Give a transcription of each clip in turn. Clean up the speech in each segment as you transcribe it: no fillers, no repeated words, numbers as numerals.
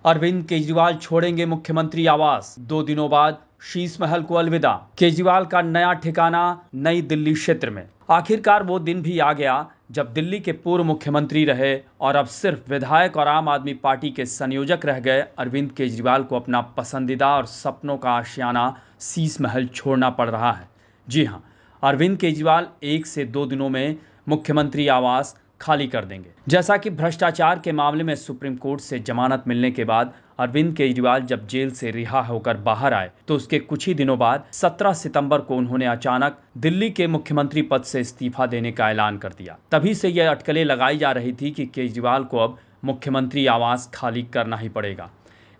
अरविंद केजरीवाल छोड़ेंगे मुख्यमंत्री आवास, 2 दिनों बाद शीश महल को अलविदा। केजरीवाल का नया ठिकाना नई दिल्ली क्षेत्र में। आखिरकार वो दिन भी आ गया जब दिल्ली के पूर्व मुख्यमंत्री रहे और अब सिर्फ विधायक और आम आदमी पार्टी के संयोजक रह गए अरविंद केजरीवाल को अपना पसंदीदा और सपनों का आशियाना शीश महल छोड़ना पड़ रहा है। जी हाँ, अरविंद केजरीवाल 1 से 2 दिनों में मुख्यमंत्री आवास खाली कर देंगे। जैसा कि भ्रष्टाचार के मामले में सुप्रीम कोर्ट से जमानत मिलने के बाद अरविंद केजरीवाल जब जेल से रिहा होकर बाहर आए तो उसके कुछ ही दिनों बाद 17 सितंबर को उन्होंने अचानक दिल्ली के मुख्यमंत्री पद से इस्तीफा देने का ऐलान कर दिया। तभी से यह अटकलें लगाई जा रही थी कि केजरीवाल को अब मुख्यमंत्री आवास खाली करना ही पड़ेगा।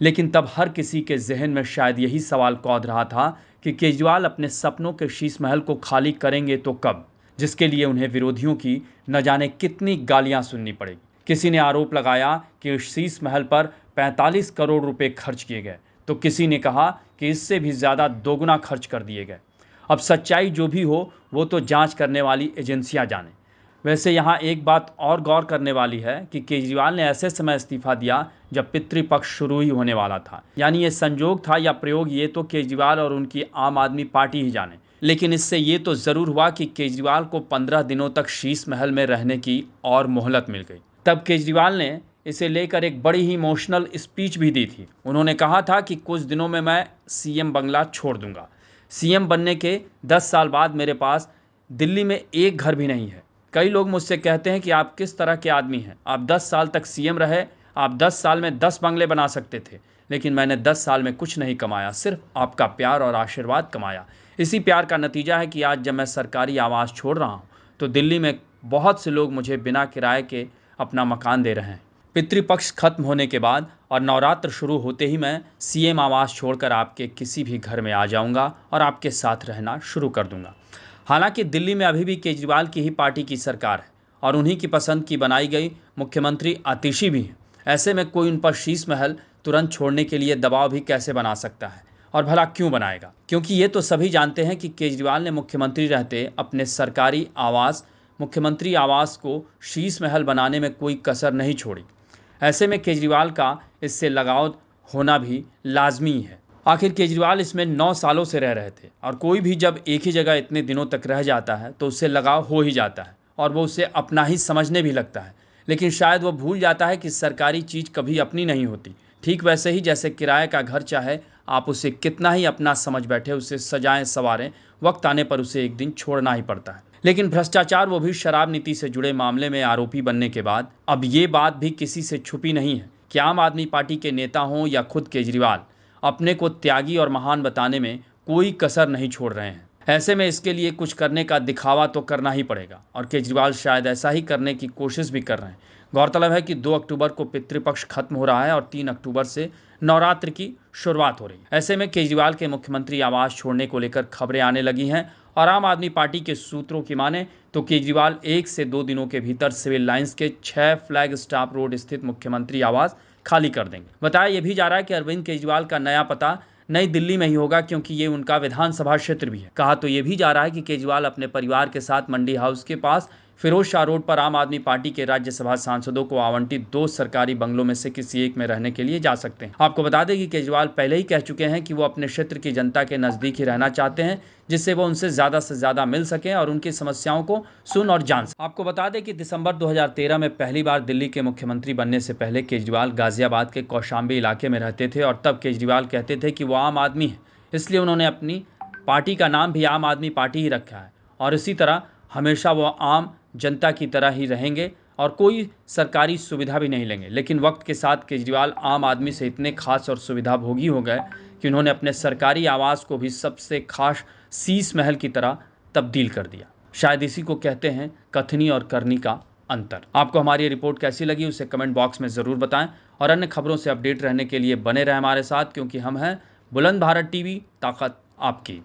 लेकिन तब हर किसी के जहन में शायद यही सवाल कौध रहा था कि केजरीवाल अपने सपनों के शीश महल को खाली करेंगे तो कब, जिसके लिए उन्हें विरोधियों की न जाने कितनी गालियां सुननी पड़ेगी। किसी ने आरोप लगाया कि इस शीश महल पर 45 करोड़ रुपए खर्च किए गए, तो किसी ने कहा कि इससे भी ज़्यादा दोगुना खर्च कर दिए गए। अब सच्चाई जो भी हो वो तो जांच करने वाली एजेंसियां जाने। वैसे यहाँ एक बात और गौर करने वाली है कि केजरीवाल ने ऐसे समय इस्तीफा दिया जब पितृपक्ष शुरू ही होने वाला था। यानी ये संजोग था या प्रयोग, ये तो केजरीवाल और उनकी आम आदमी पार्टी ही जाने। लेकिन इससे ये तो ज़रूर हुआ कि केजरीवाल को 15 दिनों तक शीश महल में रहने की और मोहलत मिल गई। तब केजरीवाल ने इसे लेकर एक बड़ी ही इमोशनल स्पीच भी दी थी। उन्होंने कहा था कि कुछ दिनों में मैं सीएम बंगला छोड़ दूंगा। सीएम बनने के 10 साल बाद मेरे पास दिल्ली में एक घर भी नहीं है। कई लोग मुझसे कहते हैं कि आप किस तरह के आदमी हैं, आप 10 साल तक सीएम रहे, आप 10 साल में 10 बंगले बना सकते थे। लेकिन मैंने 10 साल में कुछ नहीं कमाया, सिर्फ आपका प्यार और आशीर्वाद कमाया। इसी प्यार का नतीजा है कि आज जब मैं सरकारी आवास छोड़ रहा हूँ तो दिल्ली में बहुत से लोग मुझे बिना किराए के अपना मकान दे रहे हैं। पितृपक्ष खत्म होने के बाद और नवरात्र शुरू होते ही मैं सीएम आवास छोड़कर आपके किसी भी घर में आ जाऊंगा और आपके साथ रहना शुरू कर दूंगा। हालांकि दिल्ली में अभी भी केजरीवाल की ही पार्टी की सरकार है और उन्हीं की पसंद की बनाई गई मुख्यमंत्री आतिशी भी हैं। ऐसे में कोई उन पर शीश महल तुरंत छोड़ने के लिए दबाव भी कैसे बना सकता है, और भला क्यों बनाएगा? क्योंकि ये तो सभी जानते हैं कि केजरीवाल ने मुख्यमंत्री रहते अपने सरकारी आवास मुख्यमंत्री आवास को शीश महल बनाने में कोई कसर नहीं छोड़ी। ऐसे में केजरीवाल का इससे लगाव होना भी लाजमी है। आखिर केजरीवाल इसमें 9 सालों से रह रहे थे और कोई भी जब एक ही जगह इतने दिनों तक रह जाता है तो उससे लगाव हो ही जाता है और वो उसे अपना ही समझने भी लगता है। लेकिन शायद वो भूल जाता है कि सरकारी चीज़ कभी अपनी नहीं होती। ठीक वैसे ही जैसे किराए का घर, चाहे आप उसे कितना ही अपना समझ बैठे, उसे सजाएं संवारें, वक्त आने पर उसे एक दिन छोड़ना ही पड़ता है। लेकिन भ्रष्टाचार, वो भी शराब नीति से जुड़े मामले में आरोपी बनने के बाद अब ये बात भी किसी से छुपी नहीं है कि आम आदमी पार्टी के नेता हों या खुद केजरीवाल, अपने को त्यागी और महान बताने में कोई कसर नहीं छोड़ रहे हैं। ऐसे में इसके लिए कुछ करने का दिखावा तो करना ही पड़ेगा और केजरीवाल शायद ऐसा ही करने की कोशिश भी कर रहे हैं। गौरतलब है कि 2 अक्टूबर को पितृपक्ष खत्म हो रहा है और 3 अक्टूबर से नवरात्र की शुरुआत हो रही है। ऐसे में केजरीवाल के मुख्यमंत्री आवास छोड़ने को लेकर खबरें आने लगी हैं और आम आदमी पार्टी के सूत्रों की माने तो केजरीवाल 1 से 2 दिनों के भीतर सिविल लाइंस के 6 फ्लैग स्टॉप रोड स्थित मुख्यमंत्री आवास खाली कर देंगे। बताया यह भी जा रहा है कि अरविंद केजरीवाल का नया पता नई दिल्ली में ही होगा, क्योंकि ये उनका विधानसभा क्षेत्र भी है। कहा तो ये भी जा रहा है कि केजरीवाल अपने परिवार के साथ मंडी हाउस के पास फिरोज शाह रोड पर आम आदमी पार्टी के राज्यसभा सांसदों को आवंटित 2 सरकारी बंगलों में से किसी एक में रहने के लिए जा सकते हैं। आपको बता दें कि केजरीवाल पहले ही कह चुके हैं कि वो अपने क्षेत्र की जनता के नज़दीक ही रहना चाहते हैं, जिससे वो उनसे ज़्यादा से ज़्यादा मिल सकें और उनकी समस्याओं को सुन और जान सकें। आपको बता दें कि दिसंबर 2013 में पहली बार दिल्ली के मुख्यमंत्री बनने से पहले केजरीवाल गाजियाबाद के कौशाम्बी इलाके में रहते थे और तब केजरीवाल कहते थे कि वो आम आदमी है, इसलिए उन्होंने अपनी पार्टी का नाम भी आम आदमी पार्टी ही रखा है और इसी तरह हमेशा वो आम जनता की तरह ही रहेंगे और कोई सरकारी सुविधा भी नहीं लेंगे। लेकिन वक्त के साथ केजरीवाल आम आदमी से इतने खास और सुविधा भोगी हो गए कि उन्होंने अपने सरकारी आवास को भी सबसे खास शीश महल की तरह तब्दील कर दिया। शायद इसी को कहते हैं कथनी और करनी का अंतर। आपको हमारी रिपोर्ट कैसी लगी उसे कमेंट बॉक्स में ज़रूर बताएं और अन्य खबरों से अपडेट रहने के लिए बने रहें हमारे साथ, क्योंकि हम हैं बुलंद भारत टीवी, ताकत आपकी।